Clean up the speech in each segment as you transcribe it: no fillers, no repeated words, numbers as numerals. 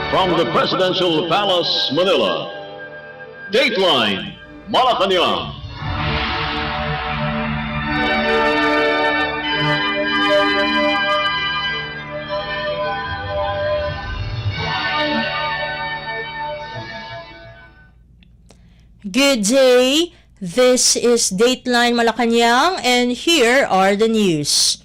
From the Presidential Palace, Manila, Dateline, Malacanang. Good day. This is Dateline Malacanang, and here are the news.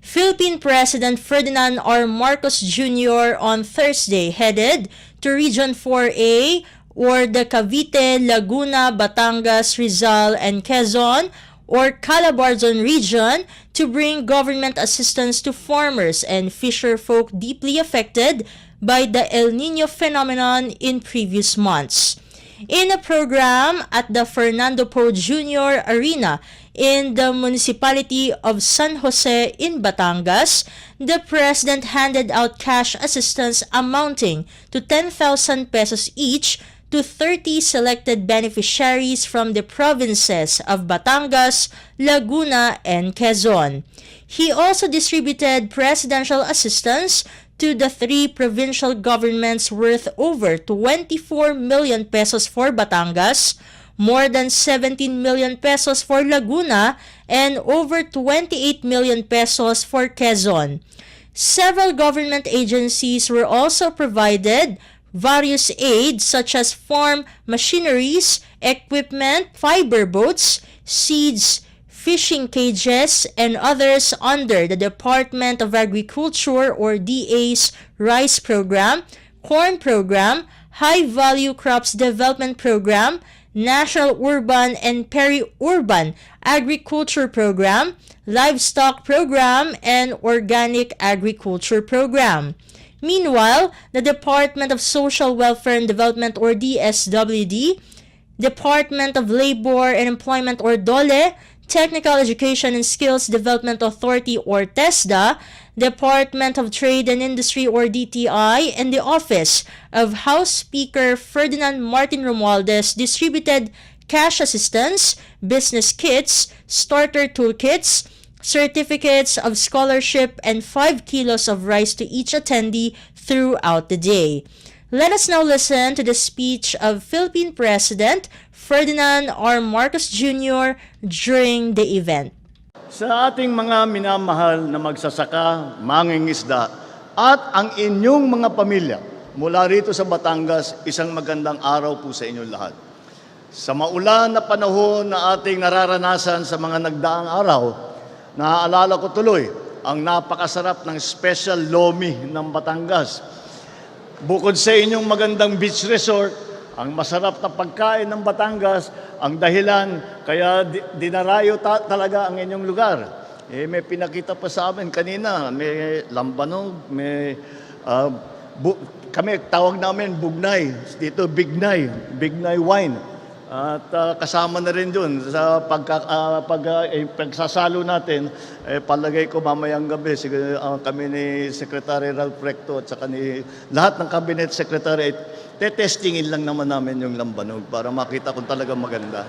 Philippine President Ferdinand R. Marcos Jr. on Thursday headed to Region 4A or the Cavite, Laguna, Batangas, Rizal, and Quezon or Calabarzon region to bring government assistance to farmers and fisherfolk deeply affected by the El Nino phenomenon in previous months. In a program at the Fernando Poe Jr. Arena in the municipality of San Jose in Batangas, the President handed out cash assistance amounting to 10,000 pesos each to 30 selected beneficiaries from the provinces of Batangas, Laguna, and Quezon. He also distributed presidential assistance to the three provincial governments worth over 24 million pesos for Batangas, more than 17 million pesos for Laguna, and over 28 million pesos for Quezon. Several government agencies were also provided various aids such as farm machineries, equipment, fiber boats, seeds, fishing cages, and others under the Department of Agriculture or DA's Rice Program, Corn Program, High Value Crops Development Program, National Urban and Peri-Urban Agriculture Program, Livestock Program, and Organic Agriculture Program. Meanwhile, the Department of Social Welfare and Development or DSWD, Department of Labor and Employment or DOLE, Technical Education and Skills Development Authority or TESDA, Department of Trade and Industry or DTI, and the Office of House Speaker Ferdinand Martin Romualdez distributed cash assistance, business kits, starter toolkits, certificates of scholarship, and 5 kilos of rice to each attendee throughout the day. Let us now listen to the speech of Philippine President Ferdinand R. Marcos Jr. during the event. Sa ating mga minamahal na magsasaka, mangingisda, at ang inyong mga pamilya mula rito sa Batangas, isang magandang araw po sa inyong lahat. Sa maulan na panahon na ating nararanasan sa mga nagdaang araw, naaalala ko tuloy ang napakasarap ng special lomi ng Batangas. Bukod sa inyong magandang beach resort, ang masarap na pagkain ng Batangas, ang dahilan kaya dinarayo talaga ang inyong lugar. May pinakita pa sa amin kanina, may lambanog, may kami tawag namin bugnay, dito bignay wine. At kasama na rin dun sa pagsasalo natin, palagay ko mamayang gabi, kami ni Secretary Ralph Recto at saka ni lahat ng Cabinet Secretary, testingin lang naman namin yung lambanog para makita kung talaga maganda.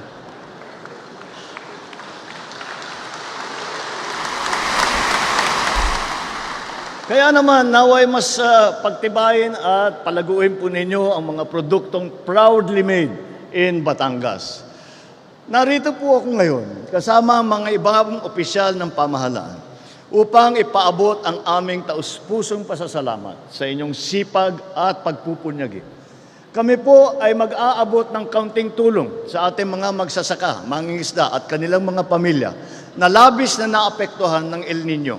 Kaya naman, naway mas pagtibayin at palaguin po ninyo ang mga produktong proudly made in Batangas. Narito po ako ngayon kasama ang mga ibang opisyal ng pamahalaan upang ipaabot ang aming taus-pusong pasasalamat sa inyong sipag at pagpupunyagi. Kami po ay mag-aabot ng kaunting tulong sa ating mga magsasaka, mangingisda at kanilang mga pamilya na labis na naapektuhan ng El Nino.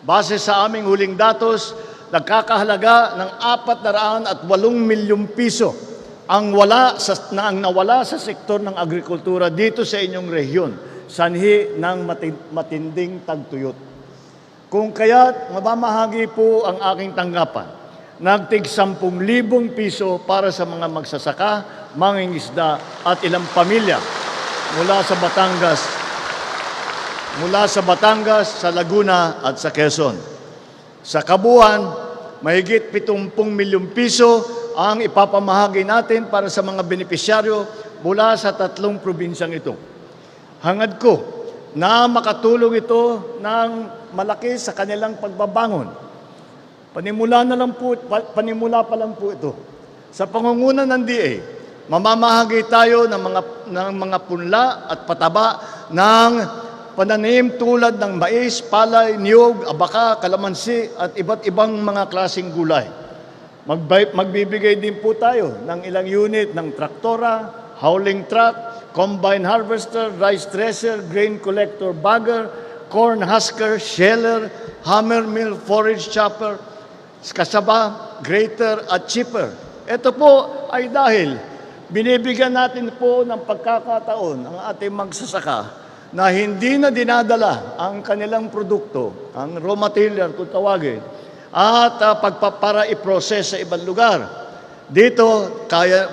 Base sa aming huling datos, nagkakahalaga ng 408 milyong piso ang nawala sa sektor ng agrikultura dito sa inyong rehiyon, sanhi ng matinding tagtuyot. Kung kaya't mabamahagi po ang aking tanggapan, nagtig 10,000 piso para sa mga magsasaka, mangingisda at ilang pamilya mula sa Batangas, sa Laguna at sa Quezon. Sa kabuuan, mahigit 70 milyong piso ang ipapamahagi natin para sa mga benepisyaryo mula sa 3 probinsyang ito. Hangad ko na makatulong ito ng malaki sa kanilang pagbabangon Panimula pa lang po ito. Sa pangunguna ng DA, mamamahagi tayo ng mga punla at pataba ng pananim tulad ng mais, palay, niyog, abaka, kalamansi at iba't ibang mga klaseng gulay. Magbibigay din po tayo ng ilang unit ng traktora, hauling truck, combine harvester, rice thresher, grain collector bagger, corn husker, sheller, hammer mill, forage chopper, kasaba, grater at chipper. Ito po ay dahil binibigyan natin po ng pagkakataon ang ating magsasaka na hindi na dinadala ang kanilang produkto, ang raw material kung tawagin, at para i-process sa ibang lugar. Dito,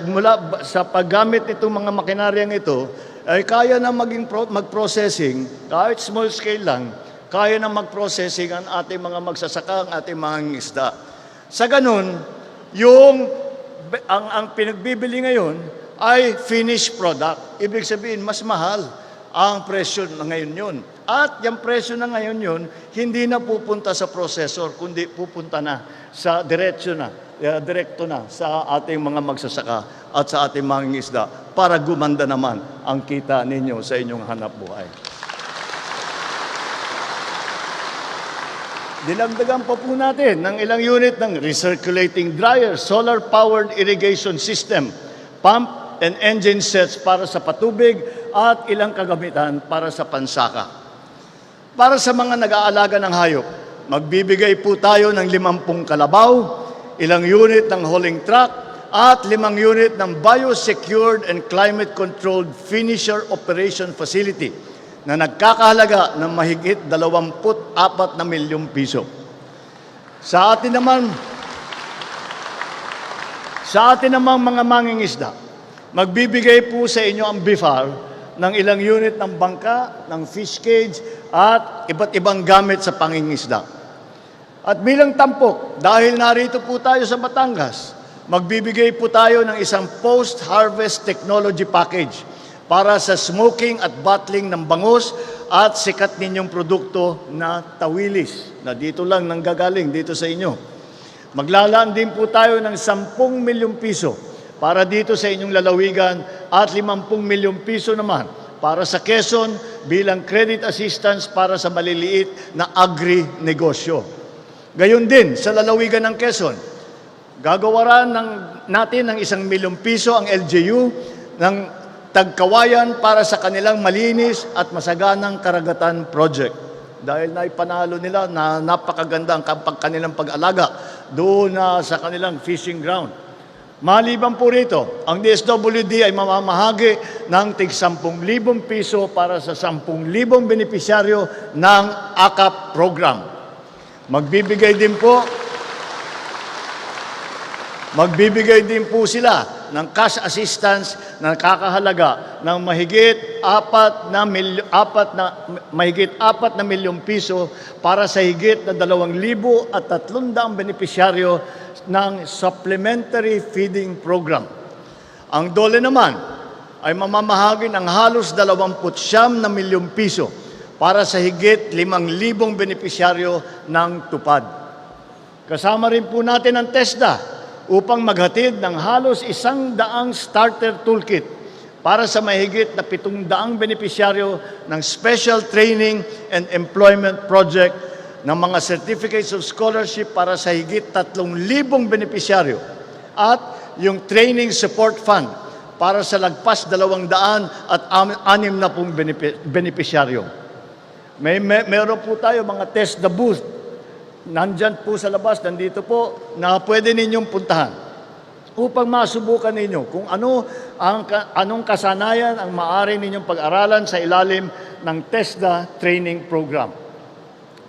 mula sa paggamit nitong mga makinaryang ito, ay kaya na mag-processing, kahit small scale lang, kaya na mag-processing ang ating mga magsasaka, ang ating mga isda. Sa ganun, ang pinagbibili ngayon ay finished product. Ibig sabihin, mas mahal ang presyo na ngayon yun. At yung presyo na ngayon yun, hindi na pupunta sa processor, kundi pupunta na sa direkto na sa ating mga magsasaka at sa ating mga isda para gumanda naman ang kita ninyo sa inyong hanap buhay. Dinagdagan pa po natin ng ilang unit ng recirculating dryer, solar-powered irrigation system, pump and engine sets para sa patubig at ilang kagamitan para sa pansaka. Para sa mga nag-aalaga ng hayop, magbibigay po tayo ng 50 kalabaw, ilang unit ng hauling truck, at 5 unit ng biosecured and climate-controlled finisher operation facility na nagkakahalaga ng mahigit 24 na milyong piso. Sa atin namang mga mangingisda, magbibigay po sa inyo ang BIFAR ng ilang unit ng bangka, ng fish cage, at iba't ibang gamit sa pangingisda. At bilang tampok, dahil narito po tayo sa Batangas, magbibigay po tayo ng isang post-harvest technology package para sa smoking at bottling ng bangus at sikat ninyong produkto na tawilis, na dito lang nanggagaling dito sa inyo. Maglalaan din po tayo ng 10 milyong piso para dito sa inyong lalawigan at 50 milyong piso naman para sa Quezon bilang credit assistance para sa maliliit na agri-negosyo. Gayon din sa lalawigan ng Quezon, gagawaran natin ng 1 milyong piso ang LGU ng Tagkawayan para sa kanilang malinis at masaganang karagatan project. Dahil naipanalo nila na napakaganda ang kanilang pag-alaga doon sa kanilang fishing ground. Maliban po rito, ang DSWD ay mamamahagi ng tig 10,000 piso para sa 10,000 benepisyaryo ng AKAP program. Magbibigay din po sila ng cash assistance na nakakahalaga ng mahigit 4 na milyong piso para sa higit na 2,300 benepisyaryo ng Supplementary Feeding Program. Ang DOLE naman ay mamamahagi ng halos 29 na milyong piso para sa higit 5,000 benepisyaryo ng TUPAD. Kasama rin po natin ang TESDA upang maghatid ng halos 100 starter toolkit para sa mahigit na 700 benepisyaryo ng Special Training and Employment Project ng mga Certificates of Scholarship para sa higit 3,000 benepisyaryo at yung Training Support Fund para sa lagpas 260 benepisyaryo. Meron po tayo mga test the booth. Nandyan po sa labas, nandito po, na pwede ninyong puntahan upang masubukan ninyo kung anong kasanayan ang maaari ninyong pag-aralan sa ilalim ng TESDA Training Program.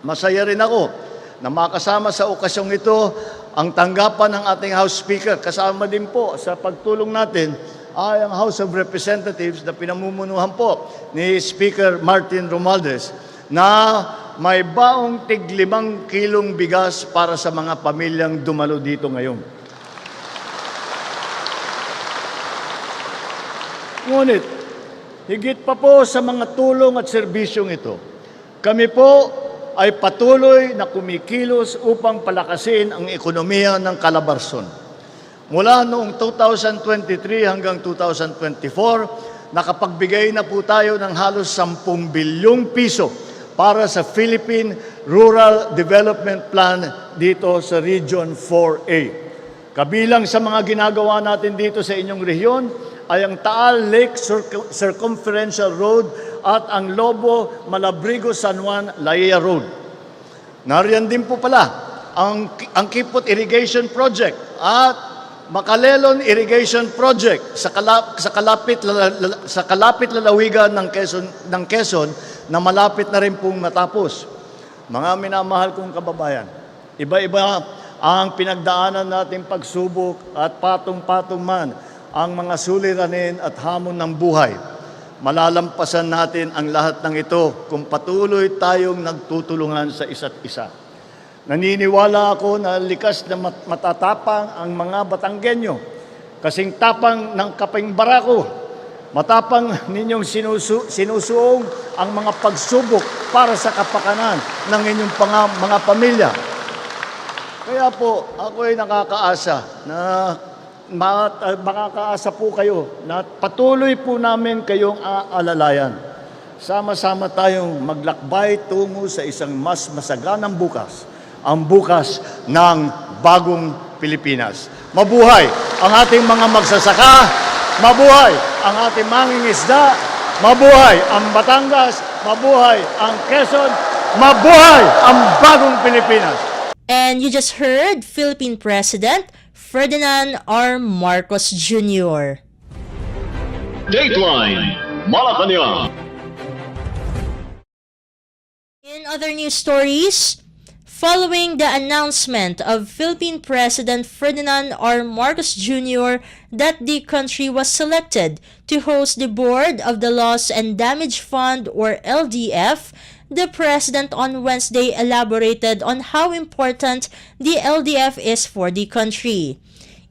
Masaya rin ako na makasama sa okasyong ito ang tanggapan ng ating House Speaker. Kasama din po sa pagtulong natin ay ang House of Representatives na pinamumunuhan po ni Speaker Martin Romualdez na may baong tig 5 kilong bigas para sa mga pamilyang dumalo dito ngayon. Ngunit, higit pa po sa mga tulong at serbisyong ito, kami po ay patuloy na kumikilos upang palakasin ang ekonomiya ng Calabarzon. Mula noong 2023 hanggang 2024, nakapagbigay na po tayo ng halos 10 bilyong piso para sa Philippine Rural Development Plan dito sa Region 4A. Kabilang sa mga ginagawa natin dito sa inyong rehiyon ay ang Taal Lake Circumferential Road at ang Lobo Malabrigo San Juan Laia Road. Nariyan din po pala ang Kipot Irrigation Project at Macalelon Irrigation Project sa kalapit lalawigan ng Quezon na malapit na rin pong matapos. Mga minamahal kong kababayan, iba-iba ang pinagdaanan nating pagsubok at patong-patong man ang mga suliranin at hamon ng buhay. Malalampasan natin ang lahat ng ito kung patuloy tayong nagtutulungan sa isa't isa. Naniniwala ako na likas na matatapang ang mga Batanggenyo. Kasing tapang ng Kaping Barako, matapang ninyong sinusuong ang mga pagsubok para sa kapakanan ng inyong mga pamilya. Kaya po, ako ay nakakaasa na makakaasa po kayo na patuloy po namin kayong aalalayan. Sama-sama tayong maglakbay tungo sa isang mas masaganang bukas, ang bukas ng bagong Pilipinas. Mabuhay ang ating mga magsasaka, mabuhay ang ating mangingisda, mabuhay ang Batangas, mabuhay ang Quezon, mabuhay ang bagong Pilipinas. And you just heard Philippine President Ferdinand R. Marcos Jr. Dateline Malacanang. In other news stories, following the announcement of Philippine President Ferdinand R. Marcos Jr. that the country was selected to host the board of the Loss and Damage Fund or LDF, the President on Wednesday elaborated on how important the LDF is for the country.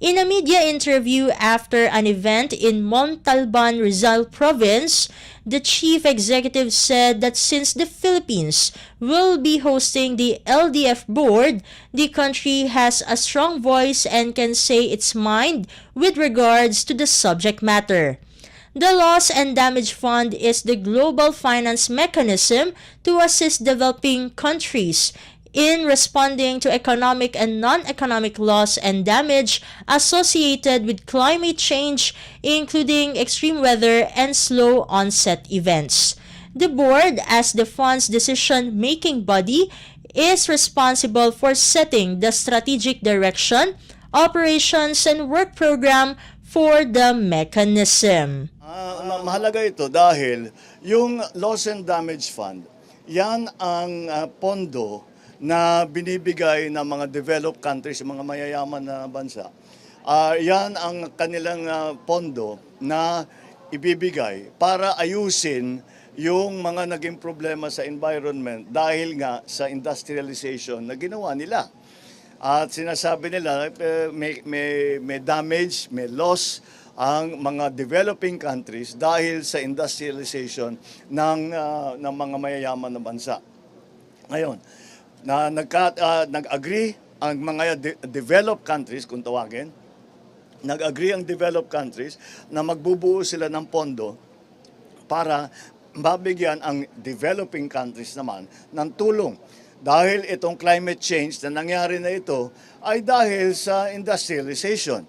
In a media interview after an event in Montalban, Rizal Province, the chief executive said that since the Philippines will be hosting the LDF board, the country has a strong voice and can say its mind with regards to the subject matter. The Loss and Damage Fund is the global finance mechanism to assist developing countries in responding to economic and non-economic loss and damage associated with climate change, including extreme weather and slow onset events. The board, as the fund's decision-making body, is responsible for setting the strategic direction, operations, and work program for the mechanism. Mahalaga ito dahil yung Loss and Damage Fund, yan ang pondo na binibigay ng mga developed countries, mga mayayaman na bansa. Yan ang kanilang pondo na ibibigay para ayusin yung mga naging problema sa environment dahil nga sa industrialization na ginawa nila. At sinasabi nila may damage, may loss ang mga developing countries dahil sa industrialization ng mga mayayaman na bansa. Ngayon, nag-agree ang mga developed countries, kung tawagin, nag-agree ang developed countries na magbubuo sila ng pondo para mabigyan ang developing countries naman ng tulong. Dahil itong climate change na nangyari na ito ay dahil sa industrialization.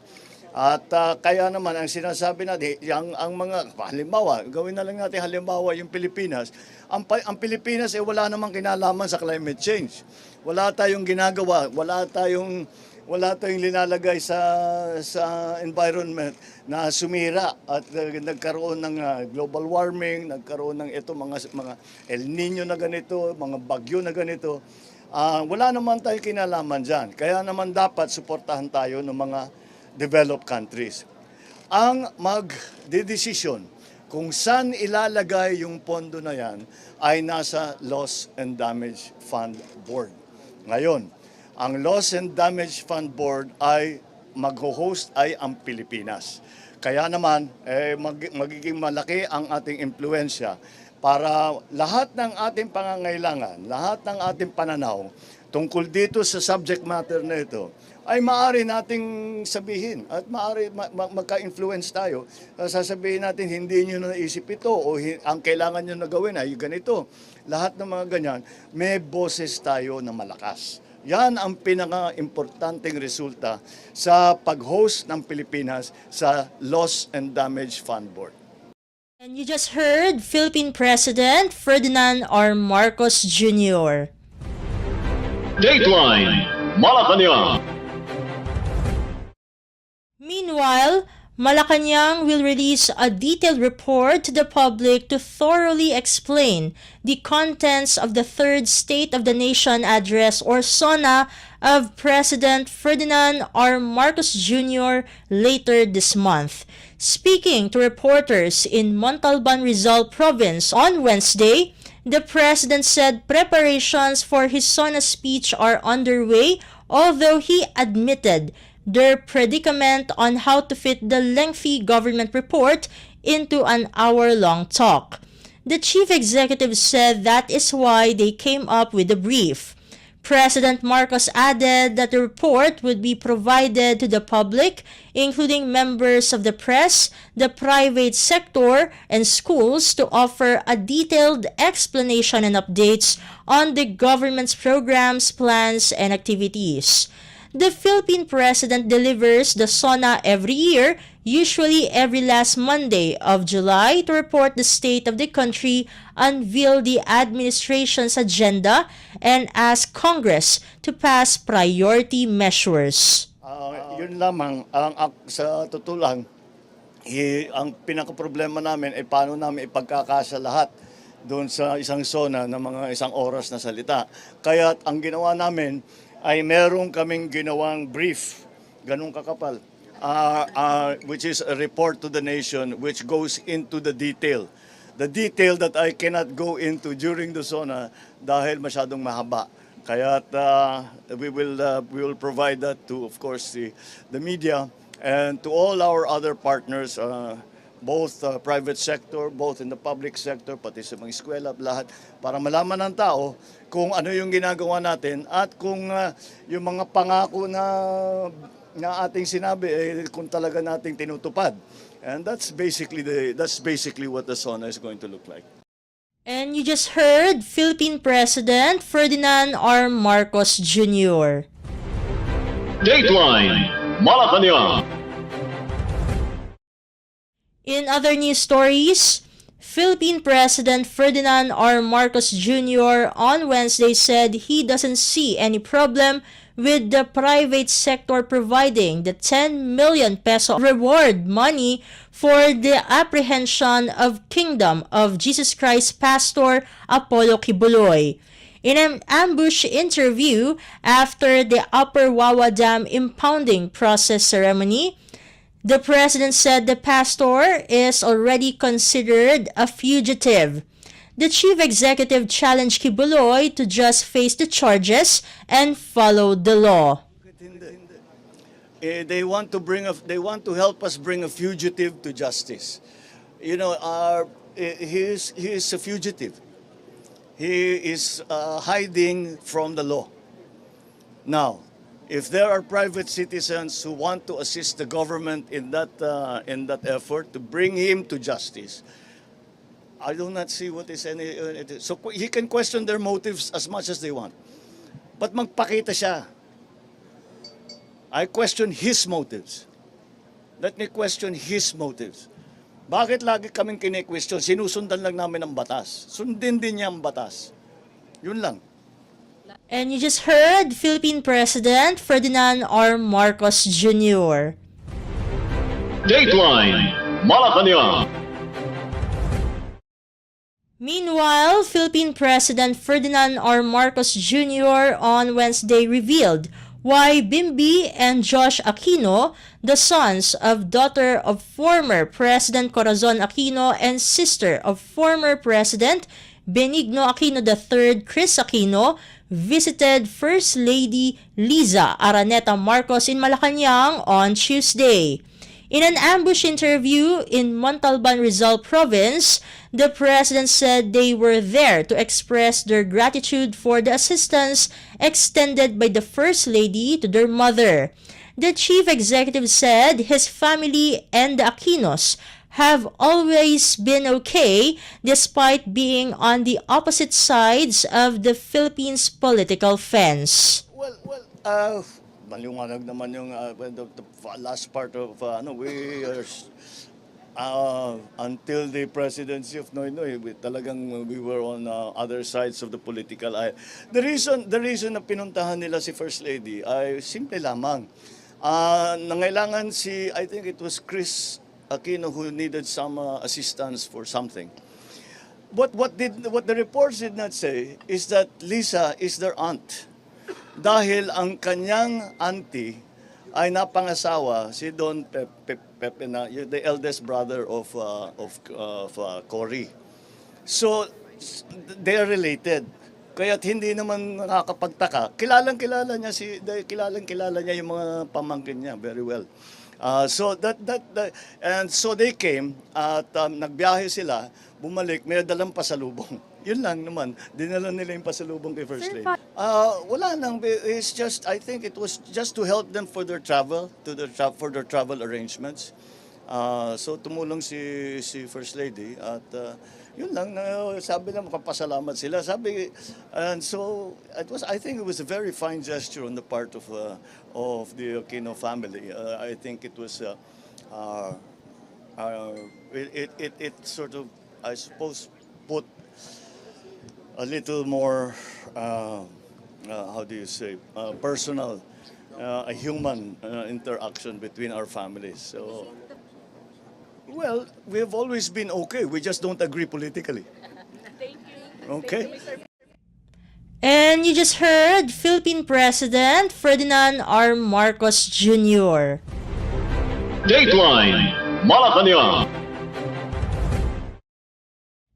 At kaya naman ang sinasabi natin, ang mga halimbawa, gawin na lang natin halimbawa yung Pilipinas. Ang Pilipinas ay wala namang kinalaman sa climate change. Wala tayong ginagawa, wala tayong linalagay sa environment na sumira at nagkaroon ng global warming, nagkaroon ng mga El Nino na ganito, mga bagyo na ganito. Wala naman tayong kinalaman dyan. Kaya naman dapat suportahan tayo ng mga developed countries. Ang magdedesisyon kung saan ilalagay yung pondo na yan ay nasa Loss and Damage Fund Board. Ngayon, ang Loss and Damage Fund Board ay mag-host ay ang Pilipinas. Kaya naman, magiging malaki ang ating impluensya para lahat ng ating pangangailangan, lahat ng ating pananaw tungkol dito sa subject matter na ito, ay maaari nating sabihin at maaari magka-influence tayo. Sasabihin natin, hindi nyo naisip ito o ang kailangan nyo na gawin ay ganito. Lahat ng mga ganyan, may boses tayo na malakas. Yan ang pinaka-importanteng resulta sa pag-host ng Pilipinas sa Loss and Damage Fund Board. And you just heard Philippine President Ferdinand R. Marcos Jr. Dateline Malacanang. Meanwhile, Malacanang will release a detailed report to the public to thoroughly explain the contents of the Third State of the Nation Address or SONA of President Ferdinand R. Marcos Jr. later this month. Speaking to reporters in Montalban, Rizal Province on Wednesday, the president said preparations for his SONA speech are underway, although he admitted their predicament on how to fit the lengthy government report into an hour-long talk. The chief executive said that is why they came up with the brief. President Marcos added that the report would be provided to the public, including members of the press, the private sector, and schools to offer a detailed explanation and updates on the government's programs, plans, and activities. The Philippine President delivers the SONA every year, usually every last Monday of July, to report the state of the country, unveil the administration's agenda, and ask Congress to pass priority measures. Yun lamang, sa totoo lang, ang pinaka-problema namin ay paano namin ipagkakasa lahat doon sa isang SONA ng mga isang oras na salita. Kaya ang ginawa namin ay meron kaming ginawang brief, ganun kakapal, which is a report to the nation which goes into the detail. The detail that I cannot go into during the SONA dahil masyadong mahaba. Kaya we will provide that to, of course, the media and to all our other partners, both private sector, both in the public sector, pati sa mga eskwela, lahat, para malaman ng tao kung ano yung ginagawa natin at kung yung mga pangako na ating sinabi, kung talaga nating tinutupad. And that's basically what the SONA is going to look like. And you just heard Philippine President Ferdinand R. Marcos Jr. Dateline Malacanang. In other news stories, Philippine President Ferdinand R. Marcos Jr. on Wednesday said he doesn't see any problem with the private sector providing the 10 million peso reward money for the apprehension of Kingdom of Jesus Christ Pastor Apollo Kibuloy. In an ambush interview after the Upper Wawa Dam impounding process ceremony, the president said the pastor is already considered a fugitive. The chief executive challenged Kibuloy to just face the charges and follow the law. They want to help us bring a fugitive to justice. You know, he is a fugitive. He is hiding from the law. Now, if there are private citizens who want to assist the government in that effort to bring him to justice, I do not see what is any. So he can question their motives as much as they want, but magpakita siya. I question his motives. Let me question his motives. Bakit lagi kaming kine-question? Sinusundan lang namin ang batas. Sundin din niya ang batas. Yun lang. And you just heard Philippine President Ferdinand R. Marcos Jr. Dateline Malacanang. Meanwhile, Philippine President Ferdinand R. Marcos Jr. on Wednesday revealed why Bimbi and Josh Aquino, the sons of daughter of former President Corazon Aquino and sister of former President Benigno Aquino III, Chris Aquino, visited First Lady Liza Araneta Marcos in Malacanang on Tuesday. In an ambush interview in Montalban, Rizal Province, the president said they were there to express their gratitude for the assistance extended by the First Lady to their mother. The chief executive said his family and the Aquinos have always been okay despite being on the opposite sides of the Philippines political fence. Maliwanag naman yung the last part of we are until the presidency of Noynoy, we were on other sides of the political aisle. The reason na pinuntahan nila si First Lady ay simple lamang. Nangailangan I think it was Chris Aquino who needed some assistance for something. What the reports did not say is that Lisa is their aunt. Dahil ang kanyang auntie ay napangasawa si Don Pepe na the eldest brother of Cory. So they are related. Kaya't hindi naman nakakapagtaka. Kilalang-kilala niya yung mga pamangkin niya very well. So they came at nagbiyahe sila, bumalik, may dalang pasalubong. Yun lang naman, dinala nila yung pasalubong kay First Lady. Wala nang, it's just, I think it was just to help them for their travel, for their travel arrangements. So tumulong si First Lady at yun lang, sabi na makapasalamat sila. And so I think it was a very fine gesture on the part of the Aquino family. I think it was it sort of, I suppose, put a little more, how do you say, personal, a human interaction between our families. So, well, we have always been okay. We just don't agree politically. Thank you. Okay? And you just heard Philippine President Ferdinand R. Marcos Jr. Dateline Malacanang.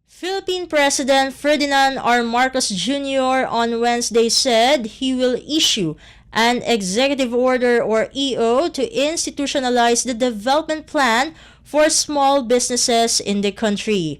Philippine President Ferdinand R. Marcos Jr. on Wednesday said he will issue an executive order or EO to institutionalize the development plan for small businesses in the country.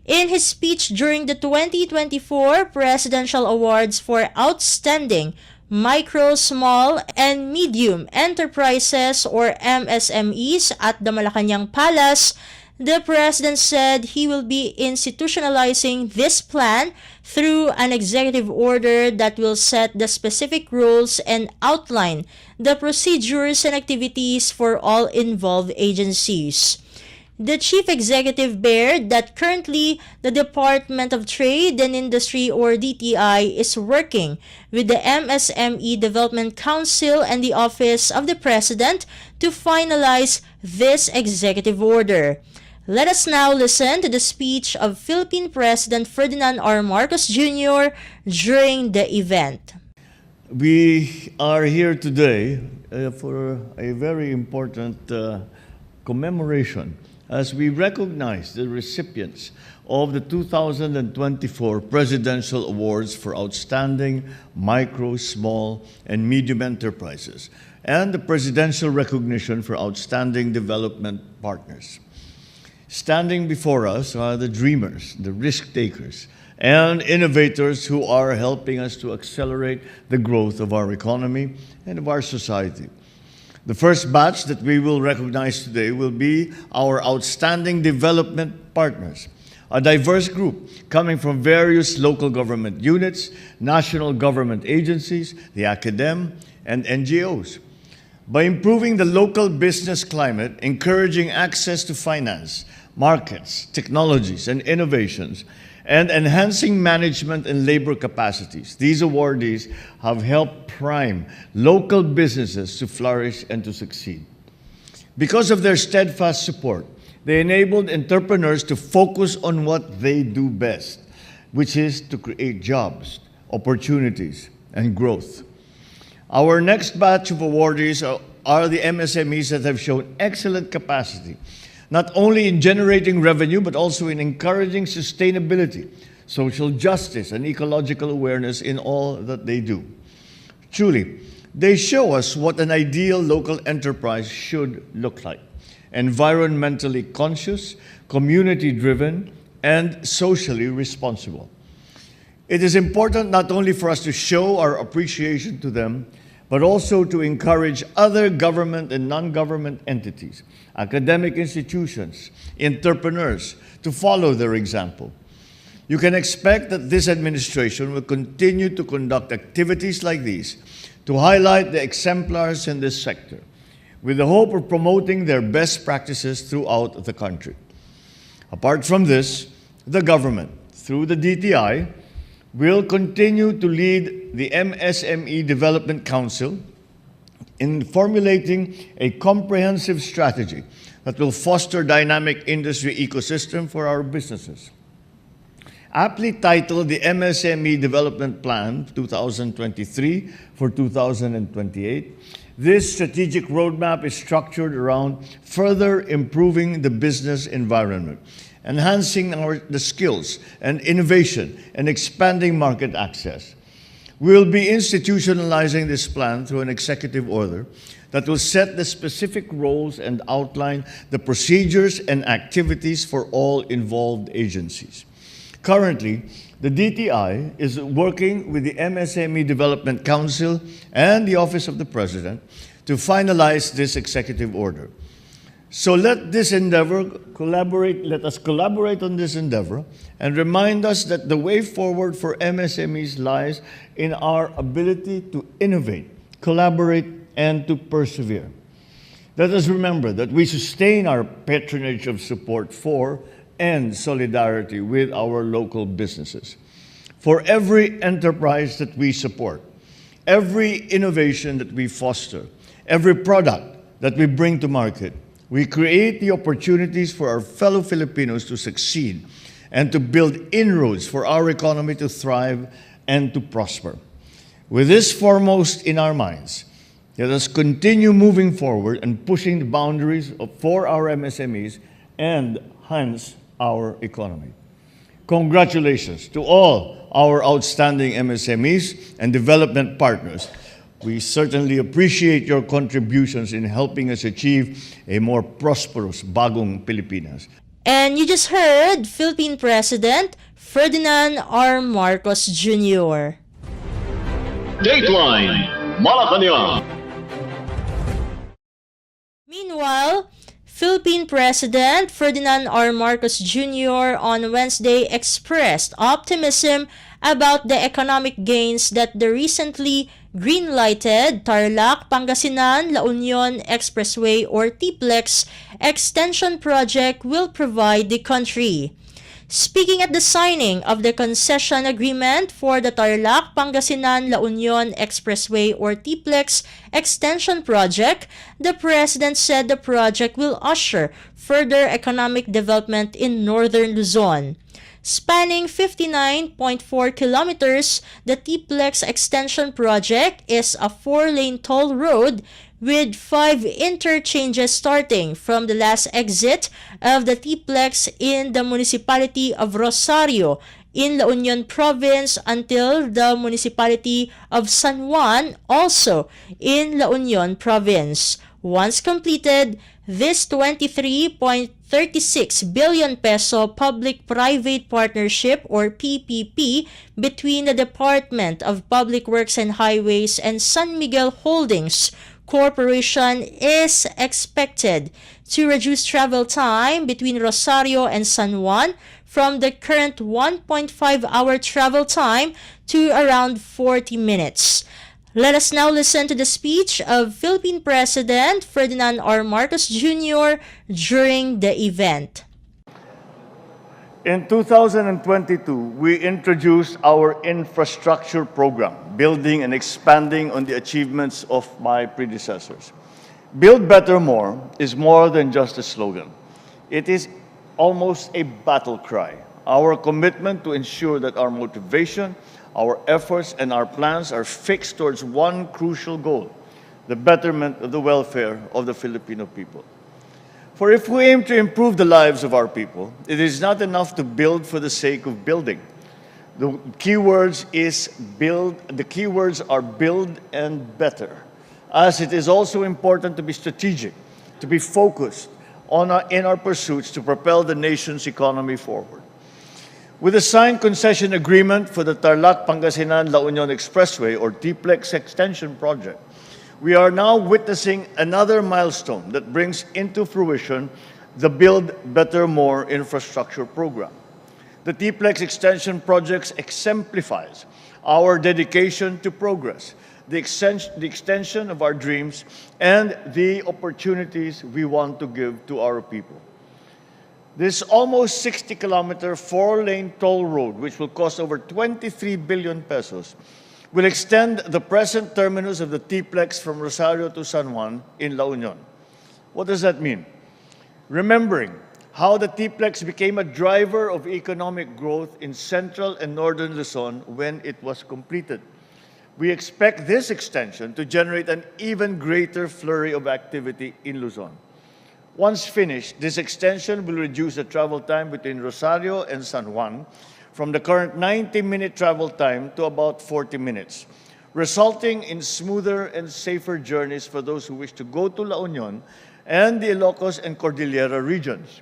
In his speech during the 2024 Presidential Awards for Outstanding Micro, Small, and Medium Enterprises or MSMEs at the Malacanang Palace, the president said he will be institutionalizing this plan through an executive order that will set the specific rules and outline the procedures and activities for all involved agencies. The chief executive bared that currently the Department of Trade and Industry or DTI is working with the MSME Development Council and the Office of the President to finalize this executive order. Let us now listen to the speech of Philippine President Ferdinand R. Marcos Jr. during the event. We are here today for a very important commemoration as we recognize the recipients of the 2024 Presidential Awards for Outstanding Micro, Small, and Medium Enterprises and the Presidential Recognition for Outstanding Development Partners. Standing before us are the dreamers, the risk-takers, and innovators who are helping us to accelerate the growth of our economy and of our society. The first batch that we will recognize today will be our outstanding development partners, a diverse group coming from various local government units, national government agencies, the academe, and NGOs. By improving the local business climate, encouraging access to finance, markets, technologies, and innovations, and enhancing management and labor capacities, these awardees have helped prime local businesses to flourish and to succeed. Because of their steadfast support, they enabled entrepreneurs to focus on what they do best, which is to create jobs, opportunities, and growth. Our next batch of awardees are the MSMEs that have shown excellent capacity, not only in generating revenue, but also in encouraging sustainability, social justice, and ecological awareness in all that they do. Truly, they show us what an ideal local enterprise should look like. environmentally conscious, community-driven, and socially responsible. It is important not only for us to show our appreciation to them, but also to encourage other government and non-government entities, academic institutions, entrepreneurs to follow their example. You can expect that this administration will continue to conduct activities like these to highlight the exemplars in this sector, with the hope of promoting their best practices throughout the country. Apart from this, the government, through the DTI, will continue to lead the MSME Development Council in formulating a comprehensive strategy that will foster dynamic industry ecosystem for our businesses. Aptly titled the MSME Development Plan 2023 for 2028, this strategic roadmap is structured around further improving the business environment, enhancing the skills and innovation, and expanding market access. We will be institutionalizing this plan through an executive order that will set the specific roles and outline the procedures and activities for all involved agencies. Currently, the DTI is working with the MSME Development Council and the Office of the President to finalize this executive order. So let us collaborate on this endeavor and remind us that the way forward for MSMEs lies in our ability to innovate, collaborate, and to persevere. Let us remember that we sustain our patronage of support for and solidarity with our local businesses. For every enterprise that we support, every innovation that we foster, every product that we bring to market, we create the opportunities for our fellow Filipinos to succeed and to build inroads for our economy to thrive and to prosper. With this foremost in our minds, let us continue moving forward and pushing the boundaries for our MSMEs and hence our economy. Congratulations to all our outstanding MSMEs and development partners. We certainly appreciate your contributions in helping us achieve a more prosperous Bagong Pilipinas. And you just heard Philippine President Ferdinand R. Marcos Jr. Dateline Malacanang. Meanwhile, Philippine President Ferdinand R. Marcos Jr. on Wednesday expressed optimism about the economic gains that the recently green-lighted Tarlac-Pangasinan-La Union Expressway or TPLEX extension project will provide the country. Speaking at the signing of the concession agreement for the Tarlac-Pangasinan-La Union Expressway or TPLEX extension project, the President said the project will usher further economic development in northern Luzon. Spanning 59.4 kilometers, the TPLEX extension project is a 4-lane toll road with 5 interchanges starting from the last exit of the TPLEX in the municipality of Rosario in La Union Province until the municipality of San Juan, also in La Union Province. Once completed, this 23.36 billion peso public-private partnership or PPP between the Department of Public Works and Highways and San Miguel Holdings Corporation is expected to reduce travel time between Rosario and San Juan from the current 1.5-hour travel time to around 40 minutes. Let us now listen to the speech of Philippine President Ferdinand R. Marcos Jr. during the event. In 2022, we introduced our infrastructure program, building and expanding on the achievements of my predecessors. Build Better More is more than just a slogan. It is almost a battle cry. Our commitment to ensure that our motivation, our efforts, and our plans are fixed towards one crucial goal: the betterment of the welfare of the Filipino people. For if we aim to improve the lives of our people, it is not enough to build for the sake of building. The keywords are build and better, as it is also important to be strategic, to be focused in our pursuits to propel the nation's economy forward. With the signed concession agreement for the Tarlac-Pangasinan-La Union Expressway, or TPLEX Extension Project, we are now witnessing another milestone that brings into fruition the Build Better More infrastructure program. The TPLEX Extension Project exemplifies our dedication to progress, the extension of our dreams, and the opportunities we want to give to our people. This almost 60-kilometer four-lane toll road, which will cost over 23 billion pesos, will extend the present terminus of the TPLEX from Rosario to San Juan in La Union. What does that mean? Remembering how the TPLEX became a driver of economic growth in central and northern Luzon when it was completed, we expect this extension to generate an even greater flurry of activity in Luzon. Once finished, this extension will reduce the travel time between Rosario and San Juan from the current 90-minute travel time to about 40 minutes, resulting in smoother and safer journeys for those who wish to go to La Union and the Ilocos and Cordillera regions.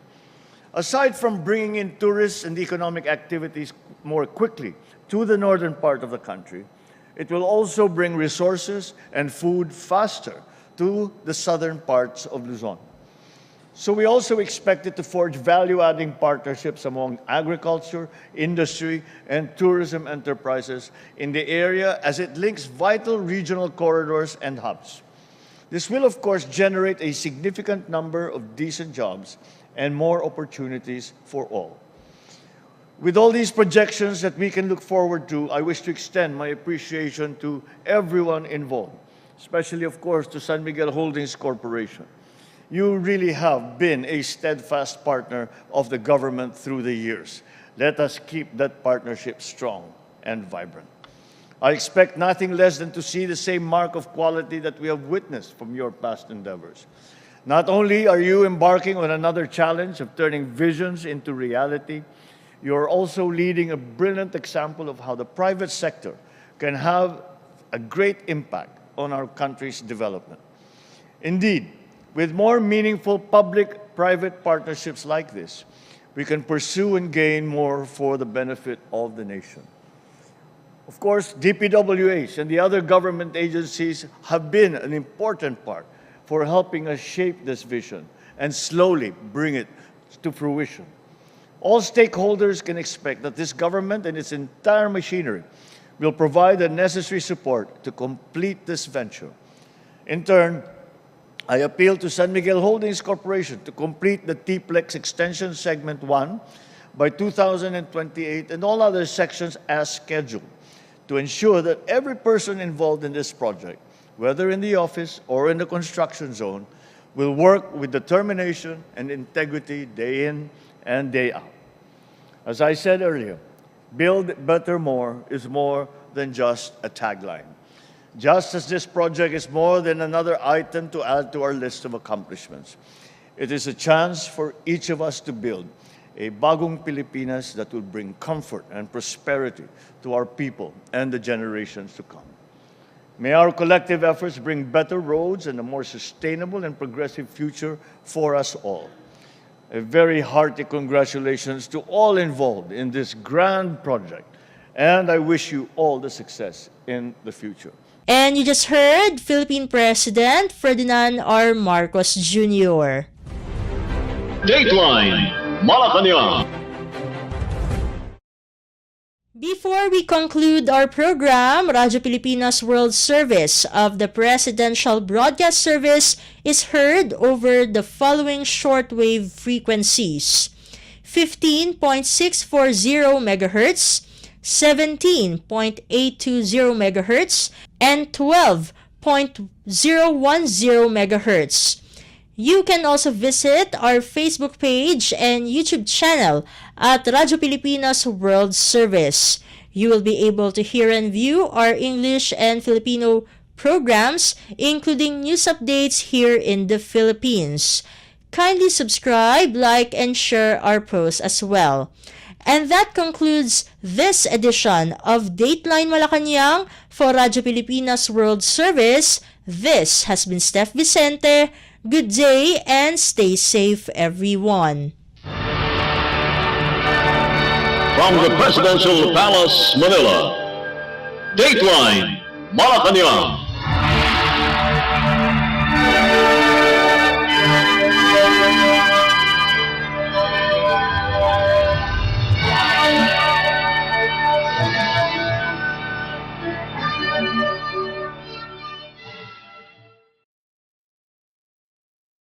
Aside from bringing in tourists and economic activities more quickly to the northern part of the country, it will also bring resources and food faster to the southern parts of Luzon. So we also expect it to forge value-adding partnerships among agriculture, industry, and tourism enterprises in the area as it links vital regional corridors and hubs. This will, of course, generate a significant number of decent jobs and more opportunities for all. With all these projections that we can look forward to, I wish to extend my appreciation to everyone involved, especially, of course, to San Miguel Holdings Corporation. You really have been a steadfast partner of the government through the years. Let us keep that partnership strong and vibrant. I expect nothing less than to see the same mark of quality that we have witnessed from your past endeavors. Not only are you embarking on another challenge of turning visions into reality, you are also leading a brilliant example of how the private sector can have a great impact on our country's development. Indeed, with more meaningful public-private partnerships like this, we can pursue and gain more for the benefit of the nation. Of course, DPWH and the other government agencies have been an important part for helping us shape this vision and slowly bring it to fruition. All stakeholders can expect that this government and its entire machinery will provide the necessary support to complete this venture. In turn, I appeal to San Miguel Holdings Corporation to complete the TPLEX Extension Segment 1 by 2028 and all other sections as scheduled to ensure that every person involved in this project, whether in the office or in the construction zone, will work with determination and integrity day in and day out. As I said earlier, Build Better More is more than just a tagline. Just as this project is more than another item to add to our list of accomplishments, it is a chance for each of us to build a bagong Pilipinas that will bring comfort and prosperity to our people and the generations to come. May our collective efforts bring better roads and a more sustainable and progressive future for us all. A very hearty congratulations to all involved in this grand project, and I wish you all the success in the future. And you just heard Philippine President Ferdinand R. Marcos Jr. Dateline Malacanang. Before we conclude our program, Radyo Pilipinas World Service of the Presidential Broadcast Service is heard over the following shortwave frequencies: 15.640 MHz, 17.820 MHz, and 12.010 MHz. You can also visit our Facebook page and YouTube channel at Radyo Pilipinas World Service. You will be able to hear and view our English and Filipino programs, including news updates here in the Philippines. Kindly subscribe, like, and share our posts as well. And that concludes this edition of Dateline Malacanang for Radyo Pilipinas World Service. This has been Steph Vicente. Good day and stay safe, everyone. From the Presidential Palace, Manila, Dateline, Malacanang.